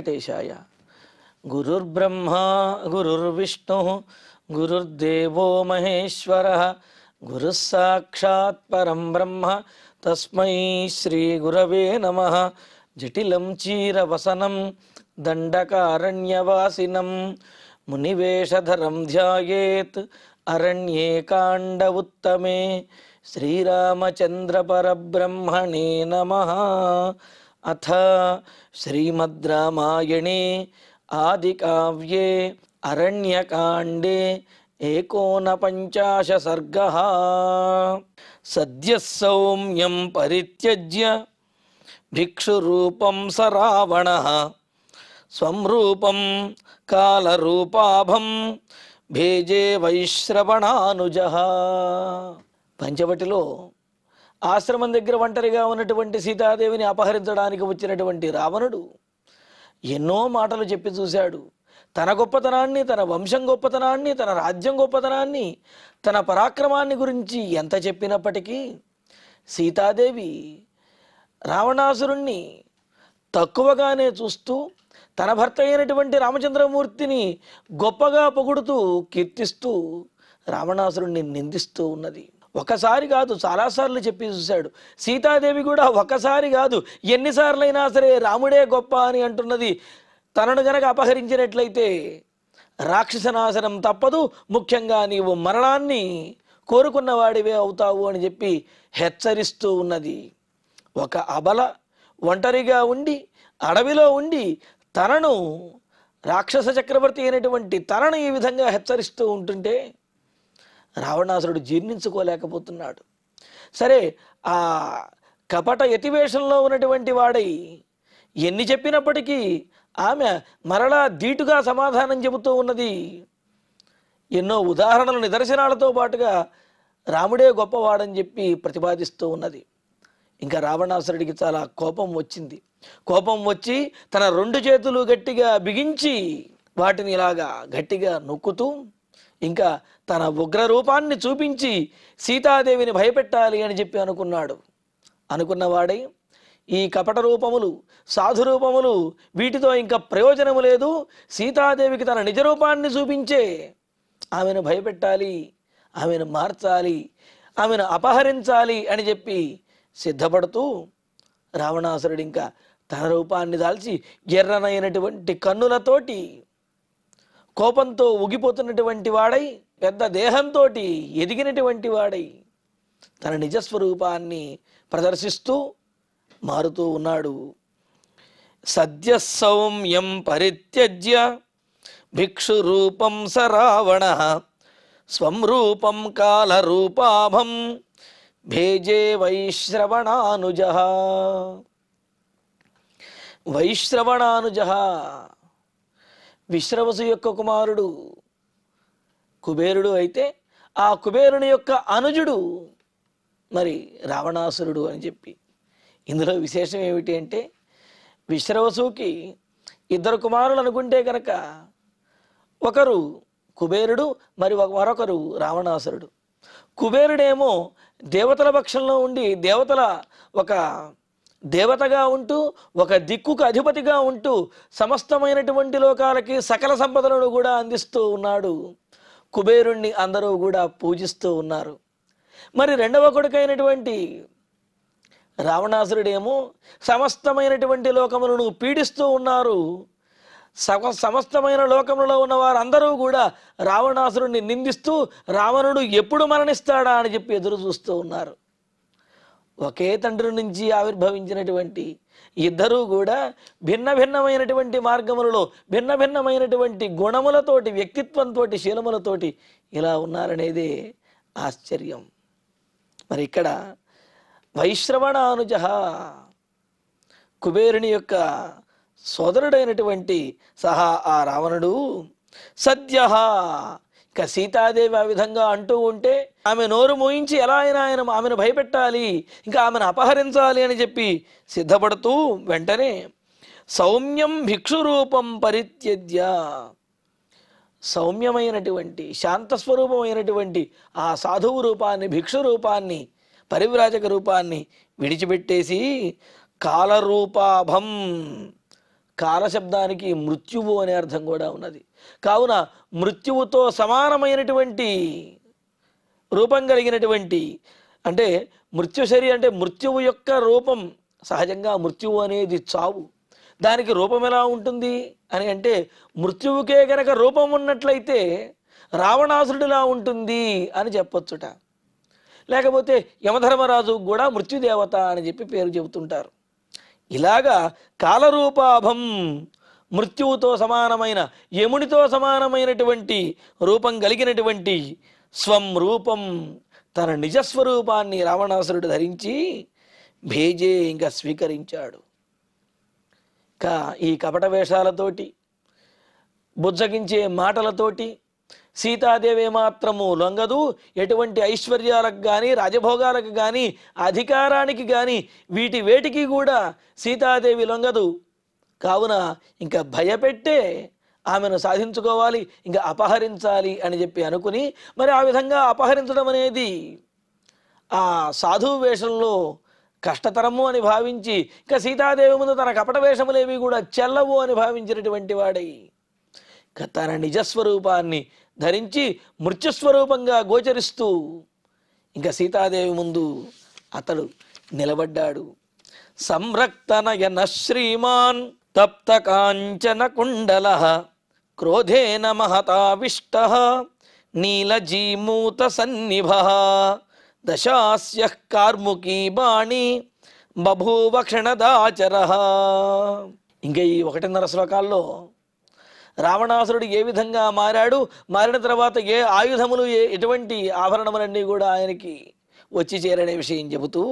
వెంకటేశాయ. గురుర్బ్రహ్మా గురుర్విష్ణుః గురుర్దేవో మహేశ్వరః గురుః సాక్షాత్ పరం బ్రహ్మ తస్మై శ్రీ గురవే నమః. జటిలం చీరవసనం దండకారణ్యవాసినం మునివేషధరం ధ్యాయేత్ అరణ్యే కాండ ఉత్తమే. శ్రీరామచంద్ర పరబ్రహ్మణే నమః. అథ శ్రీమద్ రామాయణే ఆదికావ్యే అరణ్యకాండే 49 సర్గః. సద్యః సౌమ్యం పరిత్యజ్య భిక్షురూపం స రావణః స్వం రూపం కాలరూపాభం భేజే వైశ్రవణానుజః. పంచవటిలో ఆశ్రమం దగ్గర ఒంటరిగా ఉన్నటువంటి సీతాదేవిని అపహరించడానికి వచ్చినటువంటి రావణుడు ఎన్నో మాటలు చెప్పి చూశాడు. తన గొప్పతనాన్ని, తన వంశం గొప్పతనాన్ని, తన రాజ్యం గొప్పతనాన్ని, తన పరాక్రమాన్ని గురించి ఎంత చెప్పినప్పటికీ సీతాదేవి రావణాసురుణ్ణి తక్కువగానే చూస్తూ తన భర్త అయినటువంటి రామచంద్రమూర్తిని గొప్పగా పొగుడుతూ కీర్తిస్తూ రావణాసురుణ్ణి నిందిస్తూ ఉన్నది. ఒకసారి కాదు, చాలాసార్లు చెప్పి చూశాడు. సీతాదేవి కూడా ఒకసారి కాదు, ఎన్నిసార్లైనా సరే రాముడే గొప్ప అని అంటున్నది. తనను గనక అపహరించినట్లయితే రాక్షసనాశనం తప్పదు, ముఖ్యంగా నీవు మరణాన్ని కోరుకున్నవాడివే అవుతావు అని చెప్పి హెచ్చరిస్తూ ఉన్నది. ఒక అబల ఒంటరిగా ఉండి అడవిలో ఉండి తనను రాక్షస చక్రవర్తి అయినటువంటి తనను ఈ విధంగా హెచ్చరిస్తూ ఉంటుంటే రావణాసురుడు జీర్ణించుకోలేకపోతున్నాడు. సరే, ఆ కపట యతివేషంలో ఉన్నటువంటి వాడై ఎన్ని చెప్పినప్పటికీ ఆమె మరలా ధీటుగా సమాధానం చెబుతూ ఉన్నది. ఎన్నో ఉదాహరణలు, నిదర్శనాలతో పాటుగా రాముడే గొప్పవాడని చెప్పి ప్రతిపాదిస్తూ ఉన్నది. ఇంకా రావణాసురుడికి చాలా కోపం వచ్చింది. కోపం వచ్చి తన 2 చేతులు గట్టిగా బిగించి వాటిని ఇలాగా గట్టిగా నొక్కుతూ ఇంకా తన ఉగ్ర రూపాన్ని చూపించి సీతాదేవిని భయపెట్టాలి అని చెప్పి అనుకున్నాడు. అనుకున్నవాడై ఈ కపట రూపములు, సాధు రూపములు, వీటితో ఇంకా ప్రయోజనము లేదు, సీతాదేవికి తన నిజ రూపాన్ని చూపించే ఆమెను భయపెట్టాలి, ఆమెను మార్చాలి, ఆమెను అపహరించాలి అని చెప్పి సిద్ధపడుతూ రావణాసురుడు ఇంకా తన రూపాన్ని దాల్చి ఎర్రనైనటువంటి కన్నులతోటి కోపంతో ఉగిపోతున్నటువంటి వాడై, పెద్ద దేహంతో ఎదిగినటువంటి వాడై తన నిజస్వరూపాన్ని ప్రదర్శిస్తూ మారుతూ ఉన్నాడు. సద్య సౌమ్యం పరిత్యజ్య భిక్షురూపం స రావణః స్వం రూపం కాలరూపాభం భేజే వైశ్రవణానుజః. వైశ్రవణానుజః విశ్రవసు యొక్క కుమారుడు కుబేరుడు అయితే ఆ కుబేరుని యొక్క అనుజుడు మరి రావణాసురుడు అని చెప్పి. ఇందులో విశేషం ఏమిటి అంటే విశ్రవసుకి 2 కుమారులు అనుకుంటే కనుక ఒకరు కుబేరుడు, మరి మరొకరు రావణాసురుడు. కుబేరుడేమో దేవతల పక్షంలో ఉండి దేవతల ఒక దేవతగా ఉంటూ ఒక దిక్కుకు అధిపతిగా ఉంటూ సమస్తమైనటువంటి లోకాలకి సకల సంపదలను కూడా అందిస్తూ ఉన్నాడు. కుబేరుణ్ణి అందరూ కూడా పూజిస్తూ ఉన్నారు. మరి 2వ కొడుకైనటువంటి రావణాసురుడేమో సమస్తమైనటువంటి లోకములను పీడిస్తూ ఉన్నారు. సమస్తమైన లోకములలో ఉన్న వారందరూ కూడా రావణాసురుడిని నిందిస్తూ రావణుడు ఎప్పుడు మరణిస్తాడా అని చెప్పి ఎదురు చూస్తూ ఉన్నారు. ఒకే తండ్రి నుంచి ఆవిర్భవించినటువంటి ఇద్దరూ కూడా భిన్న భిన్నమైనటువంటి మార్గములలో భిన్న భిన్నమైనటువంటి గుణములతోటి, వ్యక్తిత్వంతో, శీలములతోటి ఇలా ఉన్నారనేదే ఆశ్చర్యం. మరి ఇక్కడ వైశ్రవణానుజ కుబేరుని యొక్క సోదరుడైనటువంటి సహా ఆ రావణుడు సద్య ఇక సీతాదేవి ఆ విధంగా అంటూ ఉంటే ఆమె నోరు మోయించి ఎలా అయినా ఆమెను భయపెట్టాలి, ఇంకా ఆమెను అపహరించాలి అని చెప్పి సిద్ధపడుతూ వెంటనే సౌమ్యం భిక్షురూపం పరిత్యజ్య సౌమ్యమైనటువంటి శాంతస్వరూపమైనటువంటి ఆ సాధువు రూపాన్ని, భిక్షు రూపాన్ని, పరివ్రాజక రూపాన్ని విడిచిపెట్టేసి కాలరూపాభం కాలశబ్దానికి మృత్యువు అనే అర్థం కూడా ఉన్నది. కావున మృత్యువుతో సమానమైనటువంటి రూపం కలిగినటువంటి, అంటే మృత్యుశరి అంటే మృత్యువు యొక్క రూపం. సహజంగా మృత్యువు అనేది చావు, దానికి రూపం ఎలా ఉంటుంది అని అంటే మృత్యువుకే గనక రూపం ఉన్నట్లయితే రావణాసురుడిలా ఉంటుంది అని చెప్పొచ్చుట. లేకపోతే యమధర్మరాజు కూడా మృత్యుదేవత అని చెప్పి పేరు చెబుతుంటారు. ఇలాగా కాలరూపాభం, మృత్యువుతో సమానమైన, యమునితో సమానమైనటువంటి రూపం కలిగినటువంటి స్వం రూపం, తన నిజస్వరూపాన్ని రావణాసురుడు ధరించి భేజే ఇంకా స్వీకరించాడు. ఈ కపట వేషాలతోటి, బుజ్జగించే మాటలతోటి సీతాదేవి మాత్రము లొంగదు. ఎటువంటి ఐశ్వర్యాలకు కానీ, రాజభోగాలకు కానీ, అధికారానికి కానీ, వేటికి కూడా సీతాదేవి లొంగదు. కావున ఇంకా భయపెట్టే ఆమెను సాధించుకోవాలి, ఇంకా అపహరించాలి అని చెప్పి అనుకుని, మరి ఆ విధంగా అపహరించడం అనేది ఆ సాధువు వేషంలో కష్టతరము అని భావించి, ఇంకా సీతాదేవి ముందు తన కపట వేషములేవి కూడా చెల్లవు అని భావించినటువంటి వాడై తన నిజస్వరూపాన్ని ధరించి మృత్యుస్వరూపంగా గోచరిస్తూ ఇంకా సీతాదేవి ముందు అతడు నిలబడ్డాడు. సంరక్తనయన శ్రీమాన్ తప్త కాంచన కుండల క్రోధేన మహతావిష్ట నీలజీమూత సన్నిభ దశాస్య కార్ముకీ బాణి బభూవ క్షణదాచర. ఇంకా ఈ 1.5 శ్లోకాల్లో రావణాసురుడు ఏ విధంగా మారాడు, మారిన తర్వాత ఏ ఆయుధములు, ఎటువంటి ఆభరణములన్నీ కూడా ఆయనకి వచ్చి చేరనే విషయం చెబుతూ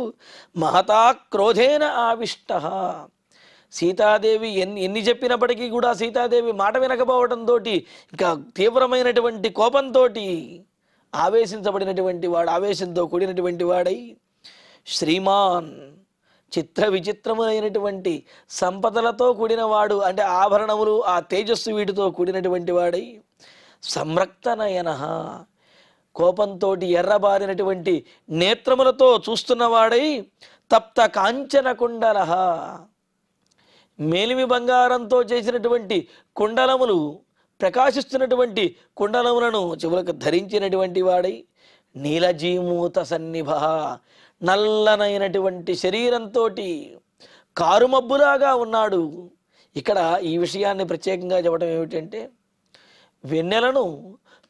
మహతా క్రోధేన ఆవిష్ట. సీతాదేవి ఎన్ని చెప్పినప్పటికీ కూడా సీతాదేవి మాట వినకపోవడంతో ఇంకా తీవ్రమైనటువంటి కోపంతో ఆవేశించబడినటువంటి వాడు, ఆవేశంతో కూడినటువంటి వాడై శ్రీమాన్, చిత్ర విచిత్రములైనటువంటి సంపదలతో కూడినవాడు, అంటే ఆభరణములు, ఆ తేజస్సు వీటితో కూడినటువంటి వాడై సంరక్తనయన, కోపంతో ఎర్రబారినటువంటి నేత్రములతో చూస్తున్నవాడై తప్త కాంచన కుండల, మేలిమి బంగారంతో చేసినటువంటి కుండలములు, ప్రకాశిస్తున్నటువంటి కుండలములను చెవులకు ధరించినటువంటి వాడై నీలజీమూత సన్నిభ, నల్లనైనటువంటి శరీరంతో కారుమబ్బులాగా ఉన్నాడు. ఇక్కడ ఈ విషయాన్ని ప్రత్యేకంగా చెప్పడం ఏమిటంటే, వెన్నెలను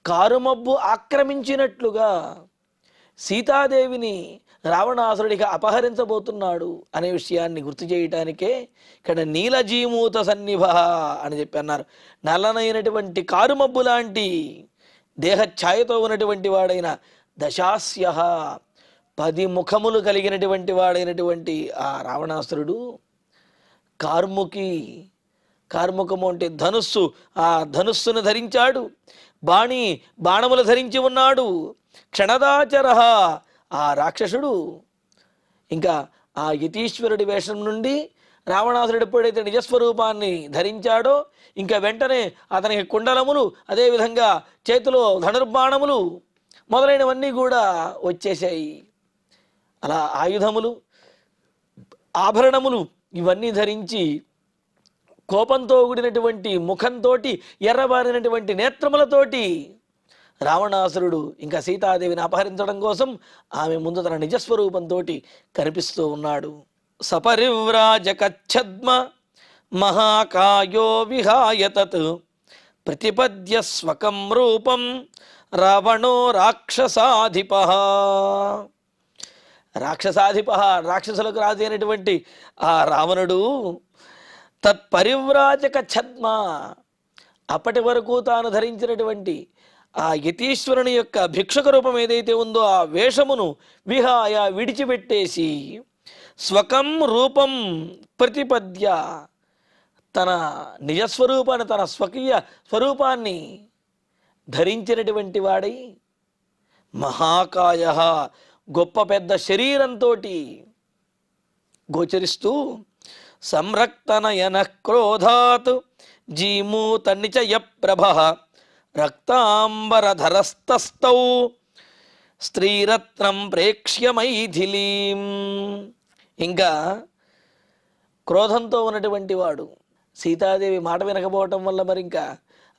కారుమబ్బు ఆక్రమించినట్లుగా సీతాదేవిని రావణాసురుడికి అపహరించబోతున్నాడు అనే విషయాన్ని గుర్తు చేయటానికే ఇక్కడ నీలజీమూత సన్నిభ అని చెప్పి అన్నారు. నల్లనైనటువంటి కారుమబ్బు లాంటి దేహఛాయతో ఉన్నటువంటి వాడైన దశాస్య, 10 ముఖములు కలిగినటువంటి వాడైనటువంటి ఆ రావణాసురుడు కార్ముకి, కార్ముకము అంటే ధనుస్సు, ఆ ధనుస్సును ధరించాడు. బాణములు ధరించి ఉన్నాడు. క్షణదాచర, ఆ రాక్షసుడు ఇంకా ఆ యతీశ్వరుడి వేషం నుండి రావణాసురుడు ఎప్పుడైతే నిజస్వరూపాన్ని ధరించాడో ఇంకా వెంటనే అతనికి కుండలములు, అదేవిధంగా చేతిలో ధనుర్బాణములు మొదలైనవన్నీ కూడా వచ్చేసాయి. అలా ఆయుధములు, ఆభరణములు ఇవన్నీ ధరించి కోపంతో కూడినటువంటి ముఖంతో, ఎర్రబారినటువంటి నేత్రములతోటి రావణాసురుడు ఇంకా సీతాదేవిని అపహరించడం కోసం ఆమె ముందు తన నిజస్వరూపంతో కనిపిస్తూ ఉన్నాడు. సపరివ్రాజకచ్ఛద్మ మహాకాయో విహాయ తత్ ప్రతిపద్య స్వకం రూపం రావణో రాక్షసాధిప. రాక్షసాధిప, రాక్షసులకు రాజు అయినటువంటి ఆ రావణుడు తత్పరివ్రాజక ఛద్మ, అప్పటి వరకు తాను ధరించినటువంటి ఆ యతీశ్వరుని యొక్క భిక్షుక రూపం ఏదైతే ఉందో ఆ వేషమును విహాయ, విడిచిపెట్టేసి స్వకం రూపం ప్రతిపద్య, తన నిజస్వరూపాన్ని, తన స్వకీయ స్వరూపాన్ని ధరించినటువంటి వాడై మహాకాయ, గొప్ప పెద్ద శరీరంతో గోచరిస్తూ సంరక్తనయన క్రోధాత్ జీమూత నిచయ ప్రభ రక్తాంబరధరస్తౌ స్త్రీరత్నం ప్రేక్ష్య మైథిలీం. ఇంకా క్రోధంతో ఉన్నటువంటి వాడు, సీతాదేవి మాట వినకపోవటం వల్ల మరి ఇంకా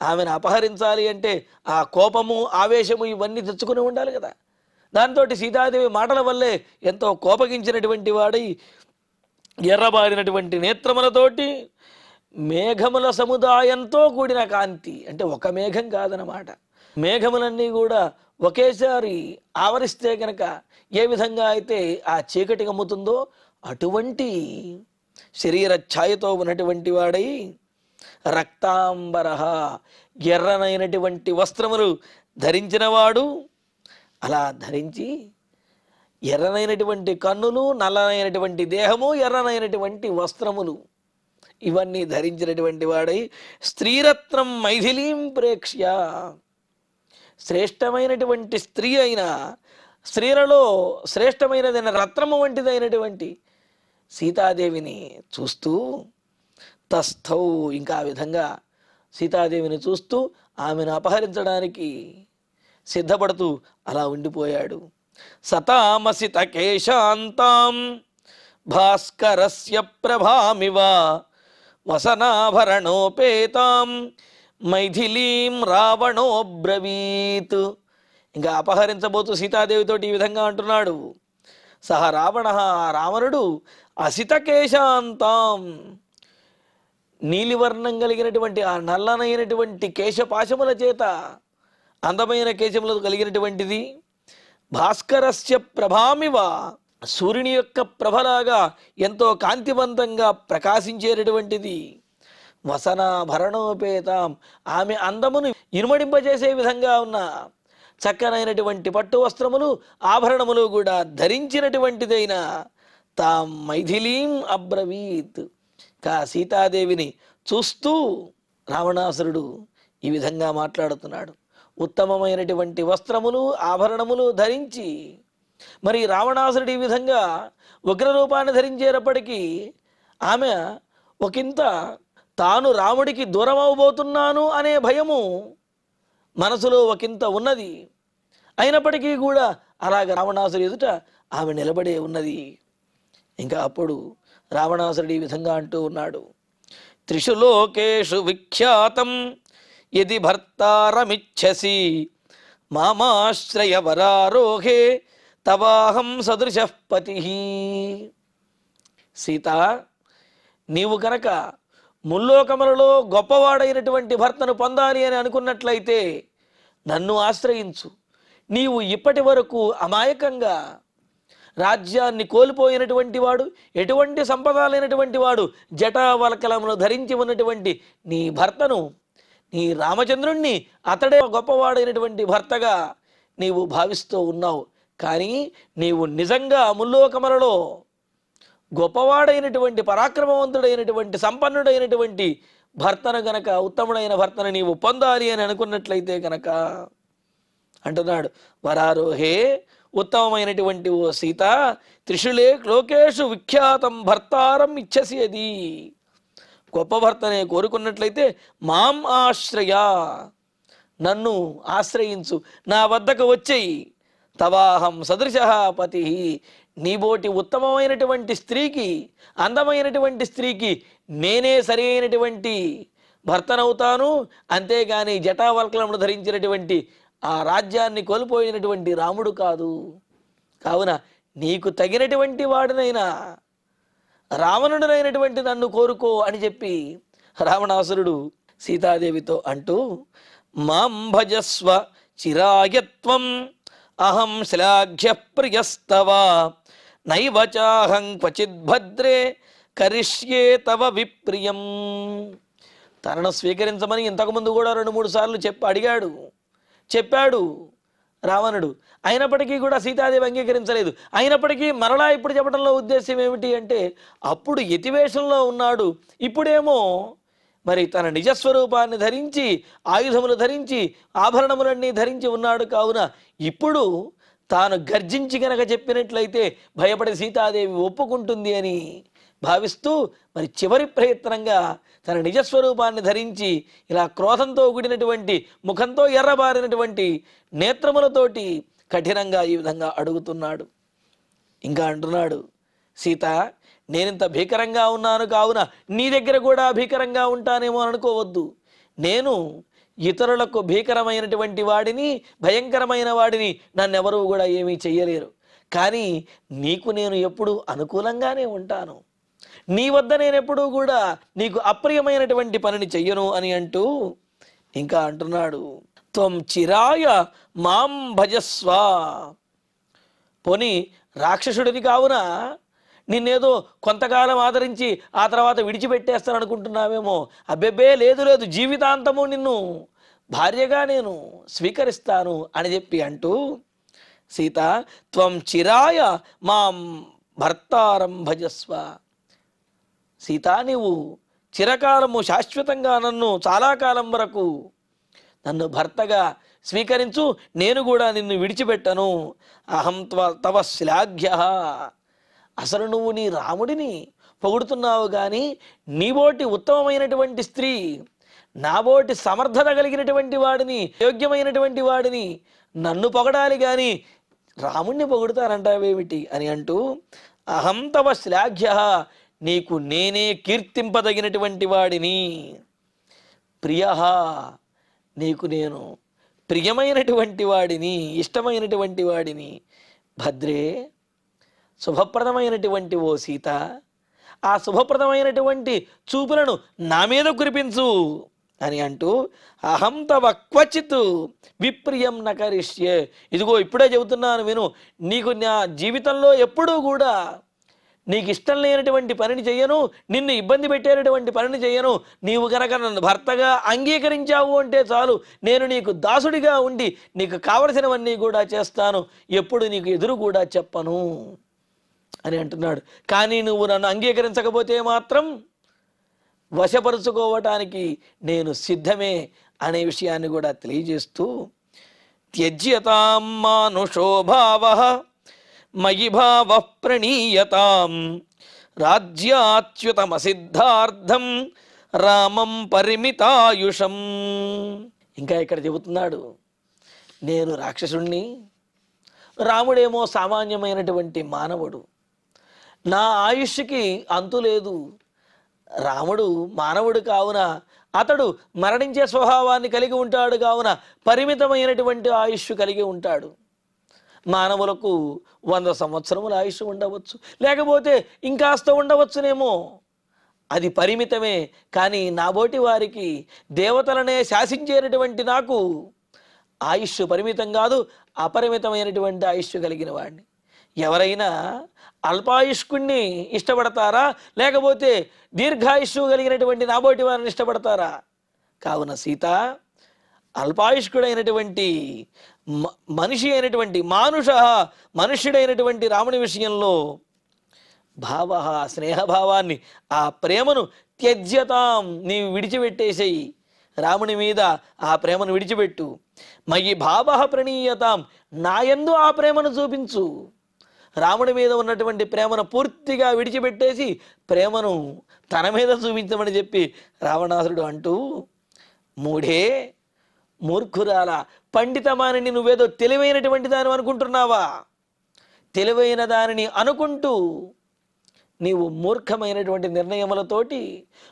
ఆమెను అపహరించాలి అంటే ఆ కోపము ఆవేశము ఇవన్నీ తెచ్చుకుని ఉండాలి కదా. దాంతో సీతాదేవి మాటల వల్లే ఎంతో కోపగించినటువంటి వాడై ఎర్రబారినటువంటి నేత్రములతోటి మేఘముల సముదాయంతో కూడిన కాంతి, అంటే ఒక మేఘం కాదనమాట, మేఘములన్నీ కూడా ఒకేసారి ఆవరిస్తే కనుక ఏ విధంగా అయితే ఆ చీకటి కమ్ముతుందో అటువంటి శరీర ఛాయతో ఉన్నటువంటి వాడై రక్తాంబరహ ఎర్రనైనటువంటి వస్త్రములు ధరించినవాడు, అలా ధరించి ఎర్రనైనటువంటి కన్నులు, నల్లనైనటువంటి దేహము, ఎర్రనైనటువంటి వస్త్రములు ఇవన్నీ ధరించినటువంటి వాడై స్త్రీరత్నం మైథిలీం ప్రేక్ష్య, శ్రేష్టమైనటువంటి స్త్రీ అయిన స్త్రీలలో శ్రేష్టమైనదైన రత్నము వంటిదైనటువంటి సీతాదేవిని చూస్తూ తస్థౌ, ఇంకా ఆ విధంగా సీతాదేవిని చూస్తూ ఆమెను అపహరించడానికి సిద్ధపడుతూ అలా ఉండిపోయాడు. సతామసిత కేశాంతాం భాస్కరస్య ప్రభామివ వసనాభరణోపేతాం మైథిలీం రావణోబ్రవీత్. ఇంకా అపహరించబోతూ సీతాదేవితోటి ఈ విధంగా అంటున్నాడు, సహ రావణ, రావణుడు అసితకేశాంతాం, నీలివర్ణం కలిగినటువంటి ఆ నల్లనైనటువంటి కేశపాశముల చేత అందమైన కేశములు కలిగినటువంటిది, భాస్కరస్య ప్రభామివ, సూర్యుని యొక్క ప్రభలాగా ఎంతో కాంతివంతంగా ప్రకాశించేటటువంటిది, వసనాభరణోపేతాం, ఆమె అందమును ఇనుమడింపజేసే విధంగా ఉన్న చక్కనైనటువంటి పట్టు వస్త్రములు ఆభరణములు కూడా ధరించినటువంటిదైన తాం మైథిలీం అబ్రవీత్. సీతాదేవిని చూస్తూ రావణాసురుడు ఈ విధంగా మాట్లాడుతున్నాడు. ఉత్తమమైనటువంటి వస్త్రములు ఆభరణములు ధరించి మరి రావణాసురుడు ఈ విధంగా ఉగ్రరూపాన్ని ధరించేటప్పటికీ ఆమె ఒకంత తాను రాముడికి దూరం అవబోతున్నాను అనే భయము మనసులో ఒకంత ఉన్నది. అయినప్పటికీ కూడా అలాగ రావణాసురుడు ఎదుట ఆమె నిలబడే ఉన్నది. ఇంకా అప్పుడు రావణాసురుడు ఈ విధంగా అంటూ ఉన్నాడు, త్రిషు లోకేషు విఖ్యాతం యది భర్తారమిచ్చసి మామాశ్రయ వరారోహే తవాహం సదృశః పతిః. సీత, నీవు కనుక ముల్లోకములలో గొప్పవాడైనటువంటి భర్తను పొందాలి అని అనుకున్నట్లయితే నన్ను ఆశ్రయించు. నీవు ఇప్పటి వరకు అమాయకంగా రాజ్యాన్ని కోల్పోయినటువంటి వాడు, ఎటువంటి సంపద లేనటువంటి వాడు, జటావల్కలమును ధరించి ఉన్నటువంటి నీ భర్తను, నీ రామచంద్రుణ్ణి అతడే గొప్పవాడైనటువంటి భర్తగా నీవు భావిస్తూ ఉన్నావు. కానీ నీవు నిజంగా ముల్లోకములలో గొప్పవాడైనటువంటి పరాక్రమవంతుడైనటువంటి సంపన్నుడైనటువంటి భర్తను గనక, ఉత్తముడైన భర్తను నీవు పొందాలి అని అనుకున్నట్లయితే కనుక అంటున్నాడు, వరారోహే, ఉత్తమమైనటువంటి ఓ సీత, త్రిషులే లోకేషు విఖ్యాతం భర్తారం ఇచ్చసి, అది గొప్ప భర్తనే కోరుకున్నట్లయితే మాం ఆశ్రయ, నన్ను ఆశ్రయించు, నా వద్దకు వచ్చేయి. తవాహం సదృశః పతి, నీబోటి ఉత్తమమైనటువంటి స్త్రీకి, అందమైనటువంటి స్త్రీకి నేనే సరి అయినటువంటి భర్తనవుతాను. అంతేగాని జటావల్కలమును ధరించినటువంటి ఆ రాజ్యాన్ని కోల్పోయినటువంటి రాముడు కాదు. కావున నీకు తగినటువంటి వాడినైనా రావణుడైనటువంటి నన్ను కోరుకో అని చెప్పి రావణాసురుడు సీతాదేవితో అంటూ, మాం భజస్వ చిరాయత్వం అహం శ్లాఘ్య ప్రియస్తవ నైవ చాహం క్వచిద్ భద్రే కరిష్యే తవ విప్రియం. తనను స్వీకరించమని ఇంతకుముందు కూడా 2-3 సార్లు చెప్పాడు రావణుడు. అయినప్పటికీ కూడా సీతాదేవి అంగీకరించలేదు. అయినప్పటికీ మరలా ఇప్పుడు చెప్పడంలో ఉద్దేశం ఏమిటి అంటే, అప్పుడు యతివేషంలో ఉన్నాడు, ఇప్పుడేమో మరి తన నిజస్వరూపాన్ని ధరించి, ఆయుధములు ధరించి, ఆభరణములన్నీ ధరించి ఉన్నాడు. కావున ఇప్పుడు తాను గర్జించి గనక చెప్పినట్లయితే భయపడి సీతాదేవి ఒప్పుకుంటుంది అని భావిస్తూ మరి చివరి ప్రయత్నంగా తన నిజస్వరూపాన్ని ధరించి ఇలా క్రోధంతో కూడినటువంటి ముఖంతో ఎర్రబారినటువంటి నేత్రములతోటి కఠినంగా ఈ విధంగా అడుగుతున్నాడు. ఇంకా అంటున్నాడు, సీత, నేనింత భీకరంగా ఉన్నాను కావున నీ దగ్గర కూడా భీకరంగా ఉంటానేమో అని అనుకోవద్దు. నేను ఇతరులకు భీకరమైనటువంటి వాడిని, భయంకరమైన వాడిని, నన్నెవరూ కూడా ఏమీ చెయ్యలేరు. కానీ నీకు నేను ఎప్పుడు అనుకూలంగానే ఉంటాను. నీ వద్ద నేనెప్పుడూ కూడా నీకు అప్రియమైనటువంటి పనిని చెయ్యను అని అంటూ ఇంకా అంటున్నాడు, త్వం చిరాయ మాం భజస్వ. పోనీ రాక్షసుడిని కావున నిన్నేదో కొంతకాలం ఆదరించి ఆ తర్వాత విడిచిపెట్టేస్తాను అనుకుంటున్నావేమో. అబ్బెబ్బే, లేదు లేదు, జీవితాంతము నిన్ను భార్యగా నేను స్వీకరిస్తాను అని చెప్పి అంటూ సీత, త్వం చిరాయ మాం భర్తారం భజస్వ. సీత, నీవు చిరకాలము శాశ్వతంగా నన్ను చాలా కాలం వరకు నన్ను భర్తగా స్వీకరించు, నేను కూడా నిన్ను విడిచిపెట్టను. అహం తవ శ్లాఘ్య. అసలు నువ్వు నీ రాముడిని పొగుడుతున్నావు కానీ నీబోటి ఉత్తమమైనటువంటి స్త్రీ, నాబోటి సమర్థత కలిగినటువంటి వాడిని, యోగ్యమైనటువంటి వాడిని నన్ను పొగడాలి కానీ రాముణ్ణి పొగుడుతానంటావేమిటి అని అంటూ, అహం తవ శ్లాఘ్య, నీకు నేనే కీర్తింపదగినటువంటి వాడిని. ప్రియ, నీకు నేను ప్రియమైనటువంటి వాడిని, ఇష్టమైనటువంటి వాడిని. భద్రే, శుభప్రదమైనటువంటి ఓ సీత, ఆ శుభప్రదమైనటువంటి చూపులను నా మీద కురిపించు అని అంటూ, అహం తవ క్వచిత్ విప్రియం నకరిష్యే. ఇదిగో ఇప్పుడే చెబుతున్నాను విను, నీకు నా జీవితంలో ఎప్పుడూ కూడా నీకు ఇష్టం లేనటువంటి పనిని చెయ్యను, నిన్ను ఇబ్బంది పెట్టేటటువంటి పనిని చెయ్యను. నీవు కనుక నన్ను భర్తగా అంగీకరించావు అంటే చాలు, నేను నీకు దాసుడిగా ఉండి నీకు కావలసినవన్నీ కూడా చేస్తాను, ఎప్పుడు నీకు ఎదురు కూడా చెప్పను అని అంటున్నాడు. కానీ నువ్వు నన్ను అంగీకరించకపోతే మాత్రం వశపరుచుకోవటానికి నేను సిద్ధమే అనే విషయాన్ని కూడా తెలియజేస్తూ, త్యజ్యతాం మానుషో భావః మయి భావ ప్రణీయతాం రాజ్యాచ్యుతమ సిద్ధార్థం రామం పరిమితాయుషం. ఇంకా ఇక్కడ చెబుతున్నాడు, నేను రాక్షసుణ్ణి, రాముడేమో సామాన్యమైనటువంటి మానవుడు. నా ఆయుష్కి అంతు లేదు. రాముడు మానవుడు కావున అతడు మరణించే స్వభావాన్ని కలిగి ఉంటాడు కావున పరిమితమైనటువంటి ఆయుష్ కలిగి ఉంటాడు. మానవులకు 100 సంవత్సరముల ఆయుష్ ఉండవచ్చు, లేకపోతే ఇంకాస్త ఉండవచ్చునేమో, అది పరిమితమే. కానీ నాబోటి వారికి, దేవతలనే శాసించేటటువంటి నాకు ఆయుష్ పరిమితం కాదు, అపరిమితమైనటువంటి ఆయుష్ కలిగిన వాడిని. ఎవరైనా అల్పాయుష్కుణ్ణి ఇష్టపడతారా, లేకపోతే దీర్ఘాయుష్షు కలిగినటువంటి నాబోటి వారిని ఇష్టపడతారా? కావున సీత, అల్పాయుష్కుడైనటువంటి మనిషి అయినటువంటి మనుష్యుడైనటువంటి రాముని విషయంలో భావ, స్నేహభావాన్ని, ఆ ప్రేమను త్యజ్యతాం, నీవు విడిచిపెట్టేసేయి. రాముని మీద ఆ ప్రేమను విడిచిపెట్టు. మయి భావ ప్రణీయతాం, నాయందు ఆ ప్రేమను చూపించు. రాముడి మీద ఉన్నటువంటి ప్రేమను పూర్తిగా విడిచిపెట్టేసి ప్రేమను తన మీద చూపించమని చెప్పి రావణాసురుడు అంటూ, మూఢే, మూర్ఖురాల, పండితమానిని నువ్వేదో తెలివైనటువంటి దాని అనుకుంటున్నావా? తెలివైన దానిని అనుకుంటూ నీవు మూర్ఖమైనటువంటి నిర్ణయములతోటి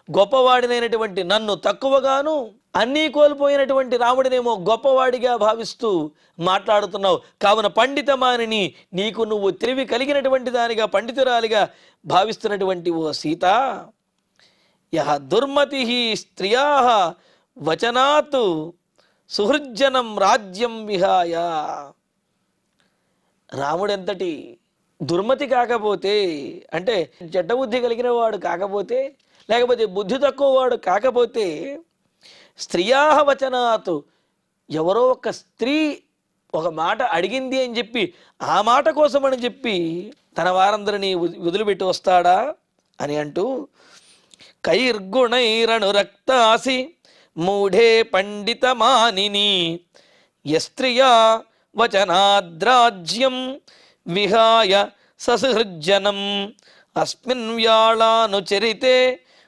గొప్పవాడినైనటువంటి నన్ను తక్కువగాను, అన్నీ కోల్పోయినటువంటి రాముడినేమో గొప్పవాడిగా భావిస్తూ మాట్లాడుతున్నావు. కావున పండితమానిని, నీకు నువ్వు తెలివి కలిగినటువంటి దానిగా, పండితురాలిగా భావిస్తున్నటువంటి ఓ సీత, యహ దుర్మతి స్త్రియా వచనాత్ సుహృజ్జనం రాజ్యం విహాయ. రాముడెంతటి దుర్మతి కాకపోతే, అంటే చెడ్డ బుద్ధి కలిగిన వాడు కాకపోతే, లేకపోతే బుద్ధి తక్కువ వాడు కాకపోతే, స్త్రియా వచనాత్, ఎవరో ఒక స్త్రీ ఒక మాట అడిగింది అని చెప్పి ఆ మాట కోసమని చెప్పి తన వారందరినీ వదిలిపెట్టి వస్తాడా అని అంటూ, కైర్గుణైరనురక్తాసి మూఢే పండితమానిని యస్త్రియా వచనాద్రాజ్యం విహాయ ససుహృజ్జనం అస్మిన్ వ్యాళానుచరితే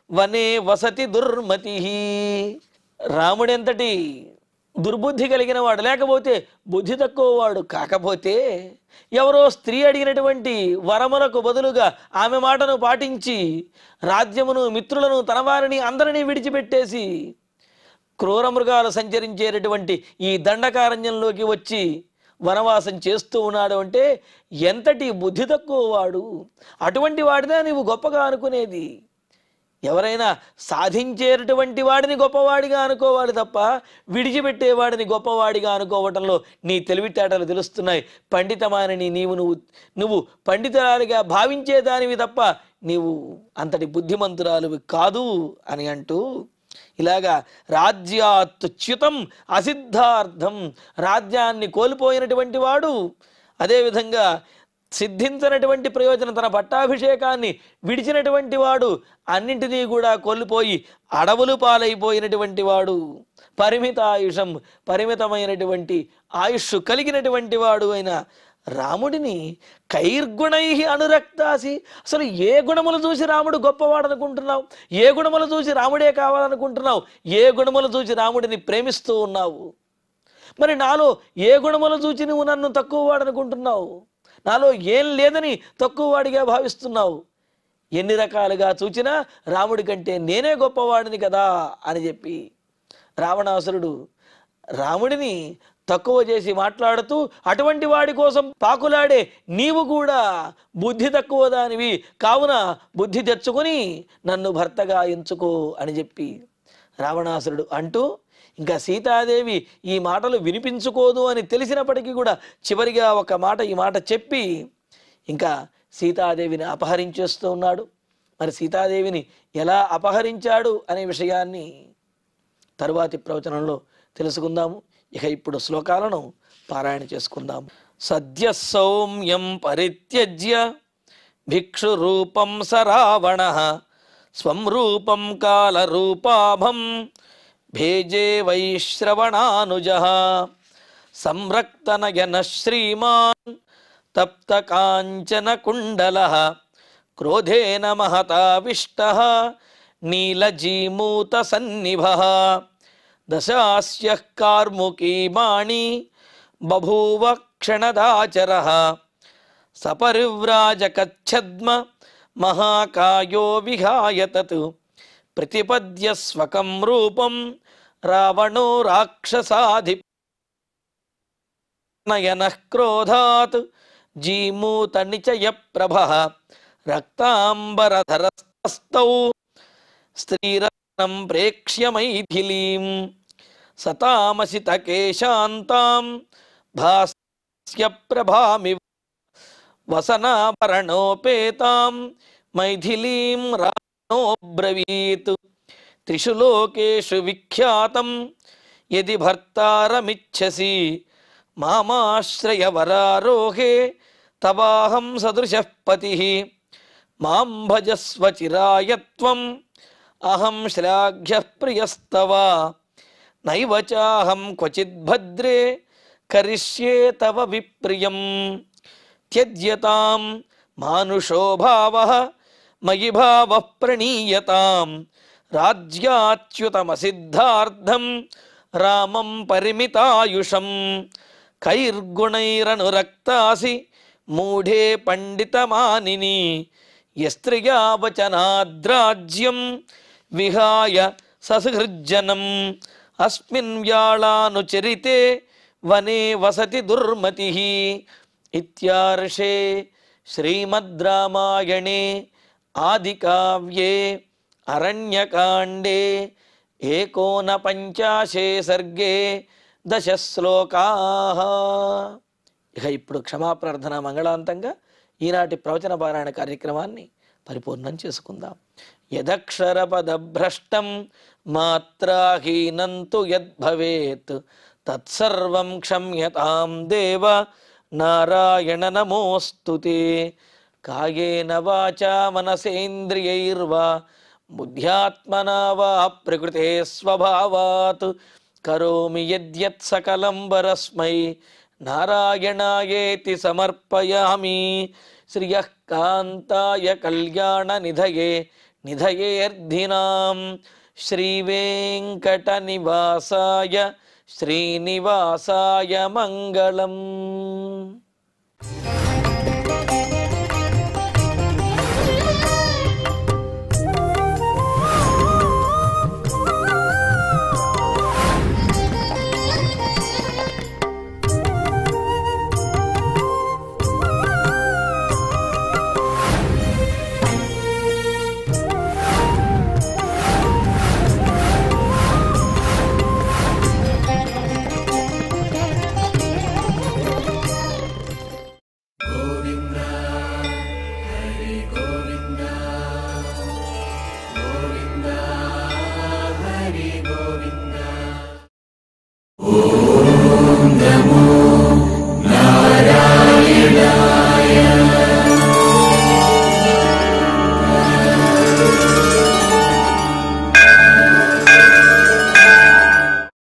వనే వసతి దుర్మతి. రాముడెంతటి దుర్బుద్ధి కలిగిన వాడు, లేకపోతే బుద్ధి తక్కువ వాడు కాకపోతే ఎవరో స్త్రీ అడిగినటువంటి వరములకు బదులుగా ఆమె మాటను పాటించి రాజ్యమును, మిత్రులను, తన వారిని అందరినీ విడిచిపెట్టేసి క్రూర మృగాలు సంచరించేటటువంటి ఈ దండకారణ్యంలోకి వచ్చి వనవాసం చేస్తూ ఉన్నాడు అంటే ఎంతటి బుద్ధి తక్కువ వాడు. అటువంటి వాడినే నీవు గొప్పగా అనుకునేది. ఎవరైనా సాధించేటటువంటి వాడిని గొప్పవాడిగా అనుకోవాలి తప్ప విడిచిపెట్టేవాడిని గొప్పవాడిగా అనుకోవటంలో నీ తెలివితేటలు తెలుస్తున్నాయి. పండితమానని నువ్వు పండితురాలిగా భావించేదానివి తప్ప నీవు అంతటి బుద్ధిమంతురాలువి కాదు అని అంటూ ఇలాగా రాజ్యాత్యుతం అసిద్ధార్థం, రాజ్యాన్ని కోల్పోయినటువంటి వాడు, అదేవిధంగా సిద్ధించినటువంటి ప్రయోజనం తన పట్టాభిషేకాన్ని విడిచినటువంటి వాడు, అన్నింటినీ కూడా కోల్పోయి అడవులు పాలైపోయినటువంటి వాడు, పరిమితాయుషం పరిమితమైనటువంటి ఆయుష్ కలిగినటువంటి వాడు అయిన రాముడిని కైర్గుణై అనురక్తాసి. అసలు ఏ గుణములు చూసి రాముడు గొప్పవాడు అనుకుంటున్నావు? ఏ గుణములు చూసి రాముడే కావాలనుకుంటున్నావు? ఏ గుణములు చూసి రాముడిని ప్రేమిస్తూ ఉన్నావు? మరి నాలో ఏ గుణములు చూసి నువ్వు నన్ను తక్కువ వాడనుకుంటున్నావు? నాలో ఏం లేదని తక్కువ వాడిగా భావిస్తున్నావు? ఎన్ని రకాలుగా చూచినా రాముడి కంటే నేనే గొప్పవాడిని కదా అని చెప్పి రావణాసురుడు రాముడిని తక్కువ చేసి మాట్లాడుతూ, అటువంటి వాడి కోసం పాకులాడే నీవు కూడా బుద్ధి తక్కువ దానివి, కావున బుద్ధి తెచ్చుకొని నన్ను భర్తగా ఎంచుకో అని చెప్పి రావణాసురుడు అంటూ, ఇంకా సీతాదేవి ఈ మాటలు వినిపించుకోదు అని తెలిసినప్పటికీ కూడా చివరిగా ఈ మాట చెప్పి ఇంకా సీతాదేవిని అపహరించేస్తూ ఉన్నాడు. మరి సీతాదేవిని ఎలా అపహరించాడు అనే విషయాన్ని తరువాతి ప్రవచనంలో తెలుసుకుందాము. ఇక ఇప్పుడు శ్లోకాలను పారాయణ చేసుకుందాము. సద్య సౌమ్యం పరిత్యజ్య భిక్షు రూపం స రావణ స్వం రూపం కాలరూపాభం భేజే వైశ్రవణానుజ సంరక్తనయన శ్రీమాన్ తప్త కాంచన కుండల క్రోధేన మహతావిష్ట నీలజీమూత సన్నిభ దశాస్య కార్ముకీ మాణి బభూవ క్షణదాచర సపరివ్రాజకచ్ఛద్మ మహాకాయో విహాయ తత్ ప్రతిపద్య స్వకం రూపం రావణో రాక్షసాధిప నయనః క్రోధాత్ జీమూత నిచయ ప్రభ రక్తాంబరధరస్తౌ స్త్రీరత్నం ప్రేక్ష్య మైథిలీం సతామసితకేశాంతాం భాస్య ప్రభామి వసనాభరణోపేతాం మైథిలీం రాణోబ్రవీత్ త్రిషు లోకేషు విఖ్యాతం యది భర్తారమిచ్చసి మామాశ్రయ వరారోహే తవాహం సదృశః పతిః మాం భజస్వ చిరాయత్వం అహం శ్లాఘ్యః ప్రియస్తవ నైవ చాహం క్వచిద్ భద్రే కరిష్యే తవ విప్రియం త్యజ్యతాం మానుషో భావః మయి భావః ప్రణీయతాం రాజ్యాచ్యుతమసిద్ధార్థం రామం పరిమితాయుషం కైర్గుణైరనురక్తాసి మూఢే పండితమానిని యస్త్రియా వచనాద్రాజ్యం విహాయ ససృజ్జనం అస్మిన్ వ్యాళానుచరితే వనే వసతి దుర్మతిః ఇత్యార్షే శ్రీమద్ రామాయణే ఆదికావ్యే అరణ్యకాండే 49 సర్గే 10 శ్లోకాః. ఇక ఇప్పుడు క్షమాప్రార్థన మంగళాంతంగా ఈనాటి ప్రవచన పారాయణ కార్యక్రమాన్ని పరిపూర్ణం చేసుకుందాం. యదక్షరపదభ్రష్టం మాత్రాహీనం తు యద్భవేత్ తత్సర్వం క్షమ్యతాం దేవ నారాయణ నమోస్తుతే. కాయేన వాచా మనసేంద్రియైర్వా బుద్ధ్యాత్మనా వా ప్రకృతే స్వభావాత్ కరోమి యద్యత్ సకలం వరస్మై నారాయణాయేతి సమర్పయామి. శ్రియః కాంతాయ కళ్యాణ నిధయే నిధయేర్ధినాం శ్రీవేంకట నివాసాయ శ్రీనివాసాయ మంగళం. Oh